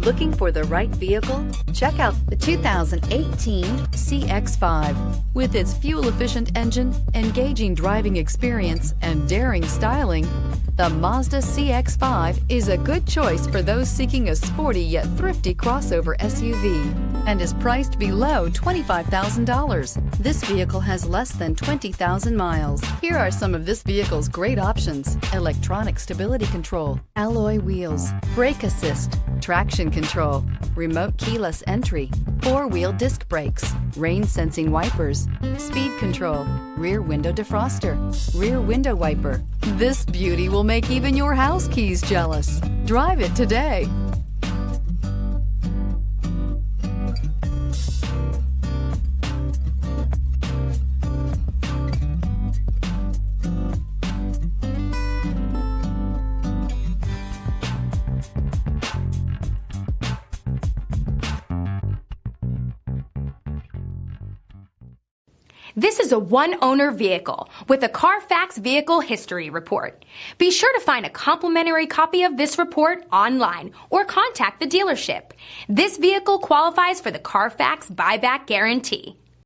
Looking for the right vehicle? Check out the 2018 CX-5. With its fuel-efficient engine, engaging driving experience, and daring styling, the Mazda CX-5 is a good choice for those seeking a sporty yet thrifty crossover SUV and is priced below $25,000. This vehicle has less than 20,000 miles. Here are some of this vehicle's great options: electronic stability control, alloy wheels, brake assist, traction control, remote keyless entry, four-wheel disc brakes, rain sensing wipers, speed control, rear window defroster, rear window wiper. This beauty will make even your house keys jealous. Drive it today. This is a one-owner vehicle with a Carfax Vehicle History Report. Be sure to find a complimentary copy of this report online or contact the dealership. This vehicle qualifies for the Carfax Buyback Guarantee.